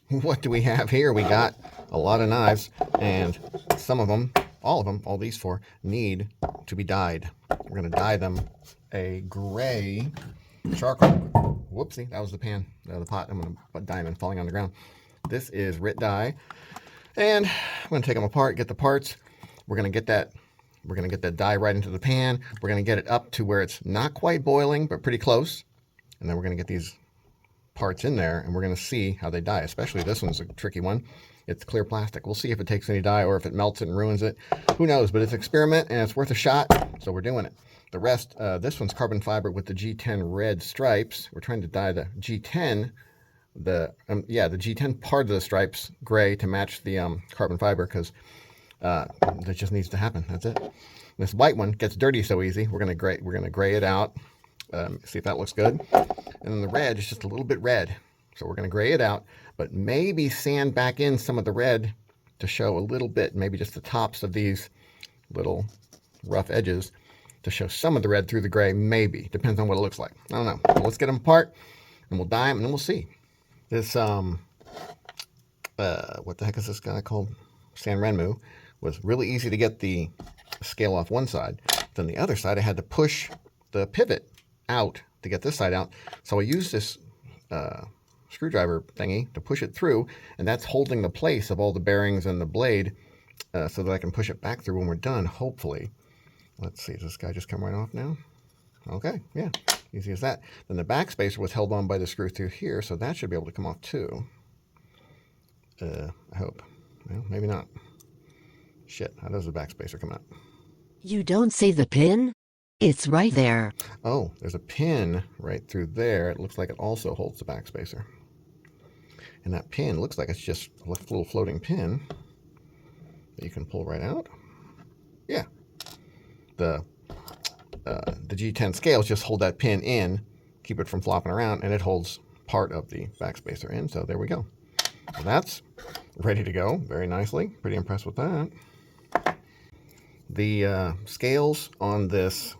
what do we have here? We got a lot of knives, and some of them, all these four, need to be dyed. We're going to dye them a gray charcoal. Whoopsie, that was the pan, the pot. I'm going to put dye them falling on the ground. This is RIT dye, and I'm going to take them apart, get the parts. We're going to get that dye right into the pan. We're going to get it up to where it's not quite boiling, but pretty close. And then we're going to get these parts in there, and we're going to see how they dye. Especially this one's a tricky one. It's clear plastic. We'll see if it takes any dye or if it melts it and ruins it. Who knows? But it's an experiment, and it's worth a shot, so we're doing it. The rest, this one's carbon fiber with the G10 red stripes. We're trying to dye the G10, the G10 part of the stripes gray to match the carbon fiber, because that just needs to happen. That's it. This white one gets dirty so easy. We're gonna gray it out. See if that looks good. And then the red is just a little bit red, so we're gonna gray it out, but maybe sand back in some of the red to show a little bit, maybe just the tops of these little rough edges to show some of the red through the gray. Maybe, depends on what it looks like. I don't know. But let's get them apart, and we'll dye them, and then we'll see. This what the heck is this guy called? San Renmu. Was really easy to get the scale off one side. Then the other side, I had to push the pivot out to get this side out. So I used this screwdriver thingy to push it through, and that's holding the place of all the bearings and the blade so that I can push it back through when we're done, hopefully. Let's see, does this guy just come right off now? Okay, yeah, easy as that. Then the back spacer was held on by the screw through here, so that should be able to come off too. I hope. Well, maybe not. Shit, how does the back spacer come out? You don't see the pin? It's right there. Oh, there's a pin right through there. It looks like it also holds the back spacer. And that pin looks like it's just a little floating pin that you can pull right out. Yeah. The G10 scales just hold that pin in, keep it from flopping around, and it holds part of the back spacer in. So there we go. So that's ready to go very nicely. Pretty impressed with that. The scales on this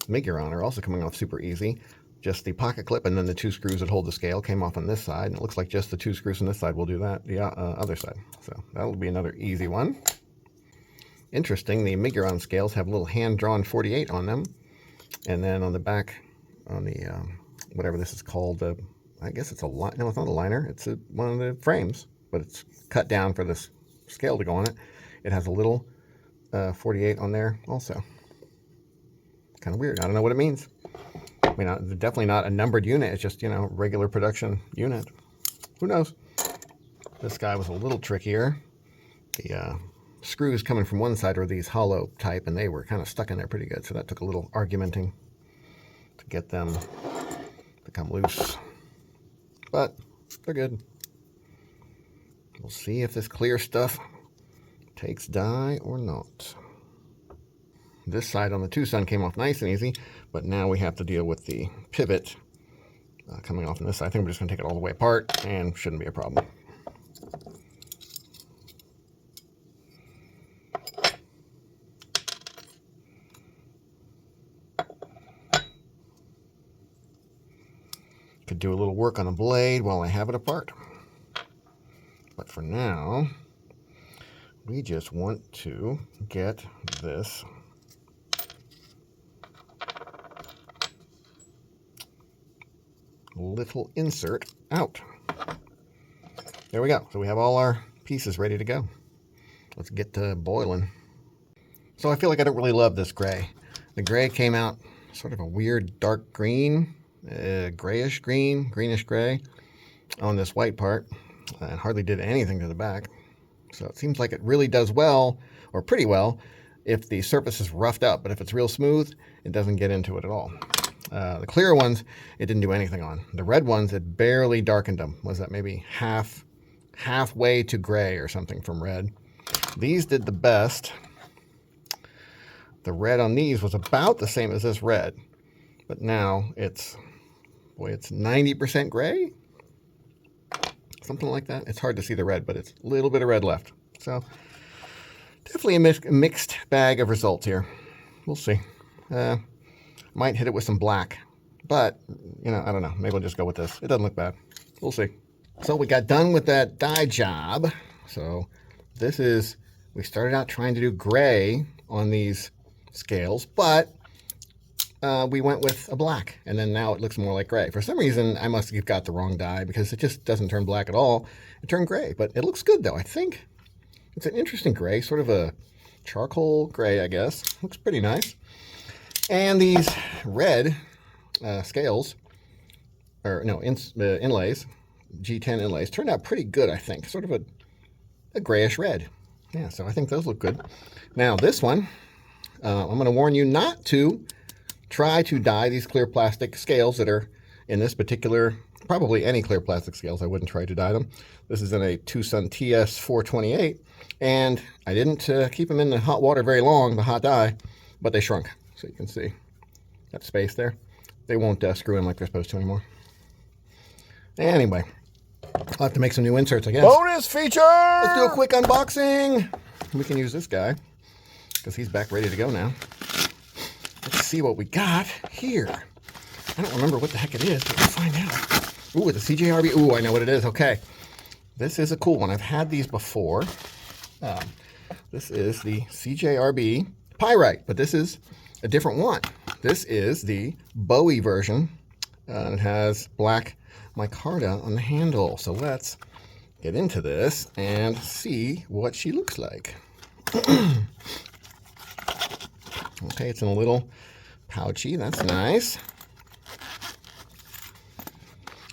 Miguron are also coming off super easy. Just the pocket clip and then the two screws that hold the scale came off on this side. And it looks like just the two screws on this side will do that, the other side. So that'll be another easy one. Interesting, the Miguron scales have a little hand-drawn 48 on them. And then on the back, on the, whatever this is called, I guess it's a line. No, it's not a liner. It's one of the frames, but it's cut down for this scale to go on it. It has a little 48 on there also. Kind of weird. I don't know what it means. I mean, definitely not a numbered unit. It's just, regular production unit. Who knows? This guy was a little trickier. The screws coming from one side are these hollow type, and they were kind of stuck in there pretty good. So that took a little argumenting to get them to come loose. But they're good. We'll see if this clear stuff takes dye or not. This side on the Twosun came off nice and easy, but now we have to deal with the pivot coming off on this side. I think we're just going to take it all the way apart, and shouldn't be a problem. Could do a little work on the blade while I have it apart. But for now, we just want to get this little insert out. There we go. So we have all our pieces ready to go. Let's get to boiling. So I feel like I don't really love this gray. The gray came out sort of a weird dark green, grayish green, greenish gray on this white part, and hardly did anything to the back. So it seems like it really does well, or pretty well, if the surface is roughed up, but if it's real smooth, it doesn't get into it at all. The clear ones, it didn't do anything on. The red ones, it barely darkened them. Was that maybe halfway to gray or something from red? These did the best. The red on these was about the same as this red, but now it's 90% gray? Something like that. It's hard to see the red, but it's a little bit of red left. So definitely a mixed bag of results here. We'll see. Might hit it with some black, but, I don't know. Maybe I'll just go with this. It doesn't look bad. We'll see. So we got done with that dye job. So this is, we started out trying to do gray on these scales, but we went with a black, and then now it looks more like gray. For some reason, I must have got the wrong dye because it just doesn't turn black at all. It turned gray, but it looks good though. I think it's an interesting gray, sort of a charcoal gray, I guess. Looks pretty nice. And these red scales, or no, inlays, G10 inlays, turned out pretty good, I think. Sort of a grayish red. Yeah, so I think those look good. Now this one, I'm going to warn you not to try to dye these clear plastic scales that are in this particular, probably any clear plastic scales, I wouldn't try to dye them. This is in a Twosun TS428, and I didn't keep them in the hot water very long, the hot dye, but they shrunk. So you can see that space there. They won't screw in like they're supposed to anymore. Anyway, I'll have to make some new inserts, I guess. Bonus feature! Let's do a quick unboxing. We can use this guy because he's back ready to go now. Let's see what we got here. I don't remember what the heck it is, but we'll find out. Ooh, it's a CJRB. Ooh, I know what it is. Okay. This is a cool one. I've had these before. This is the CJRB Pyrite, but this is a different one. This is the Bowie version. It has black micarta on the handle. So let's get into this and see what she looks like. Okay, it's in a little pouchy. That's nice.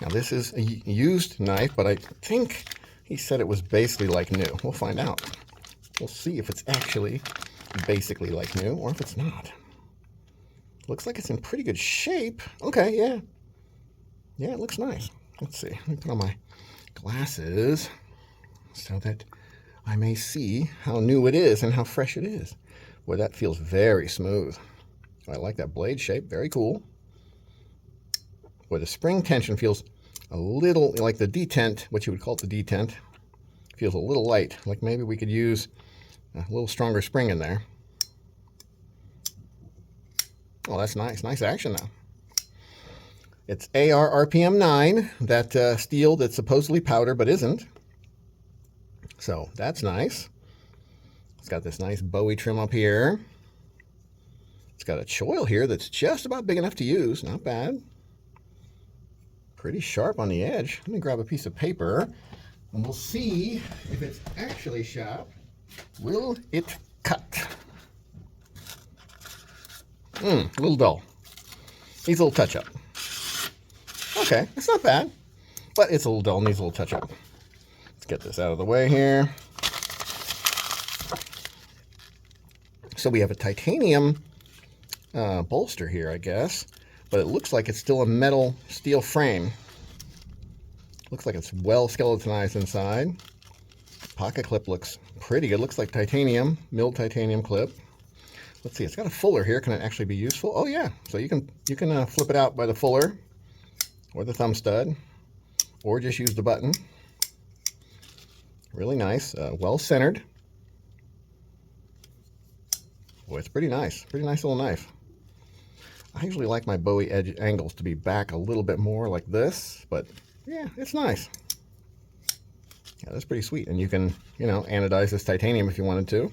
Now this is a used knife, but I think he said it was basically like new. We'll find out. We'll see if it's actually basically like new or if it's not. Looks like it's in pretty good shape. Okay, yeah. Yeah, it looks nice. Let's see. Let me put on my glasses so that I may see how new it is and how fresh it is. Boy, that feels very smooth. I like that blade shape. Very cool. Boy, the spring tension feels a little like the detent, what you would call it the detent. Feels a little light. Like maybe we could use a little stronger spring in there. Oh, that's nice. Nice action now. It's AR RPM 9, that steel that's supposedly powder but isn't. So that's nice. It's got this nice Bowie trim up here. It's got a choil here that's just about big enough to use. Not bad. Pretty sharp on the edge. Let me grab a piece of paper and we'll see if it's actually sharp. Will it cut? A little dull. Needs a little touch-up. Okay, it's not bad, but it's a little dull, needs a little touch-up. Let's get this out of the way here. So we have a titanium bolster here, I guess, but it looks like it's still a metal steel frame. Looks like it's well skeletonized inside. Pocket clip looks pretty good. Looks like titanium, milled titanium clip. Let's see, it's got a fuller here. Can it actually be useful? Oh yeah, so you can flip it out by the fuller or the thumb stud, or just use the button. Really nice, well centered. Boy, it's pretty nice. Pretty nice little knife. I usually like my Bowie edge angles to be back a little bit more like this, but yeah, it's nice. Yeah, that's pretty sweet. And you can, anodize this titanium if you wanted to,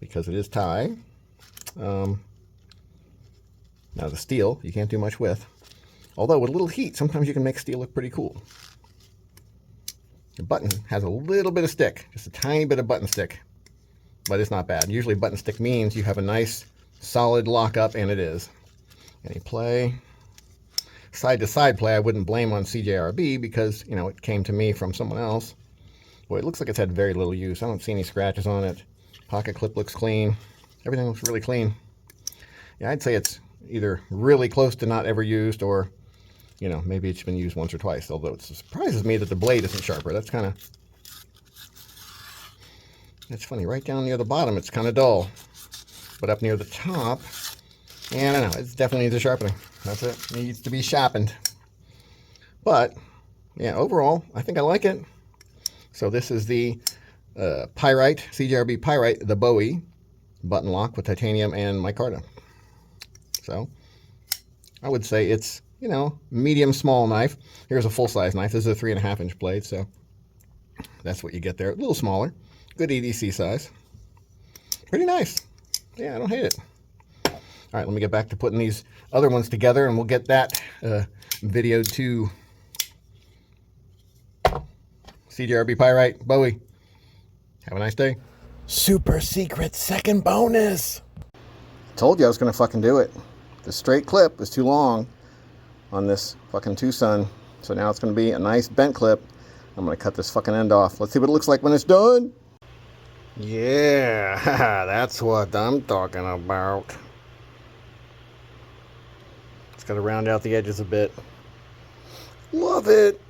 because it is Ti. Now the steel, you can't do much with. Although with a little heat, sometimes you can make steel look pretty cool. The button has a little bit of stick, just a tiny bit of button stick, but it's not bad. Usually button stick means you have a nice solid lockup, and it is. Any play? Side-to-side play, I wouldn't blame on CJRB because, it came to me from someone else. Boy, it looks like it's had very little use. I don't see any scratches on it. Pocket clip looks clean. Everything looks really clean. Yeah, I'd say it's either really close to not ever used or, maybe it's been used once or twice, although it surprises me that the blade isn't sharper. That's funny. Right down near the bottom, it's kind of dull. But up near the top, yeah, I don't know. It definitely needs a sharpening. That's it. It needs to be sharpened. But, yeah, overall, I think I like it. So this is the Pyrite, CJRB Pyrite, the Bowie button lock with titanium and micarta. So I would say it's you know, medium small knife. Here's a full-size knife. This is a 3.5-inch blade, so that's what you get there. A little smaller. Good EDC size. Pretty nice. Yeah, I don't hate it. All right, let me get back to putting these other ones together, and we'll get that video too. CJRB Pyrite, Bowie. Have a nice day. Super secret second bonus. Told you I was going to fucking do it. The straight clip is too long on this fucking Twosun. So now it's going to be a nice bent clip. I'm going to cut this fucking end off. Let's see what it looks like when it's done. Yeah, that's what I'm talking about. It's got to round out the edges a bit. Love it.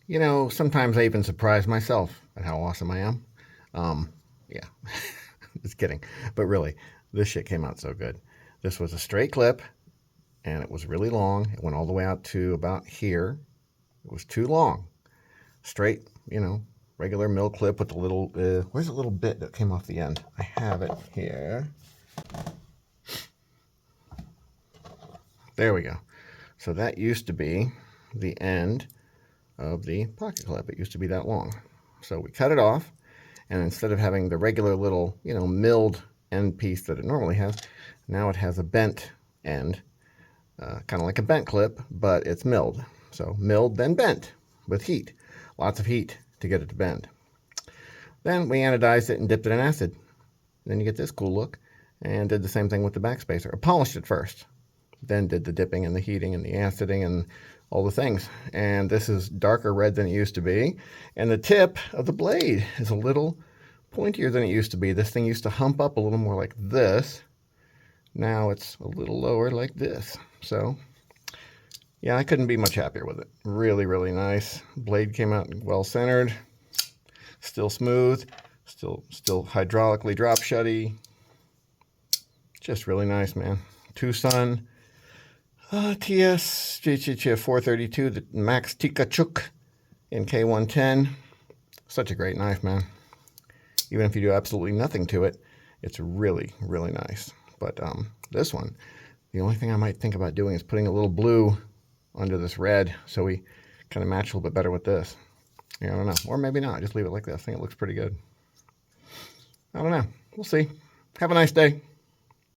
You know, sometimes I even surprise myself at how awesome I am. Yeah, just kidding. But really, this shit came out so good. This was a straight clip, and it was really long. It went all the way out to about here. It was too long. Straight, you know, regular mill clip with the little, where's the little bit that came off the end? I have it here. There we go. So that used to be the end of the pocket clip. It used to be that long. So we cut it off, and instead of having the regular little, you know, milled end piece that it normally has, now it has a bent end, kind of like a bent clip, but it's milled. So milled, then bent with heat. Lots of heat to get it to bend. Then we anodized it and dipped it in acid. Then you get this cool look, and did the same thing with the backspacer. I polished it first, then did the dipping and the heating and the aciding and all the things. And this is darker red than it used to be. And the tip of the blade is a little pointier than it used to be. This thing used to hump up a little more like this. Now it's a little lower like this. So yeah, I couldn't be much happier with it. Really, really nice. Blade came out well centered, still smooth, still hydraulically drop shutty. Just really nice, man. Twosun TS 432, the Max Tikachuk in K110. Such a great knife, man. Even if you do absolutely nothing to it, it's really, really nice. But this one, the only thing I might think about doing is putting a little blue under this red so we kind of match a little bit better with this. Yeah, I don't know. Or maybe not. Just leave it like this. I think it looks pretty good. I don't know. We'll see. Have a nice day.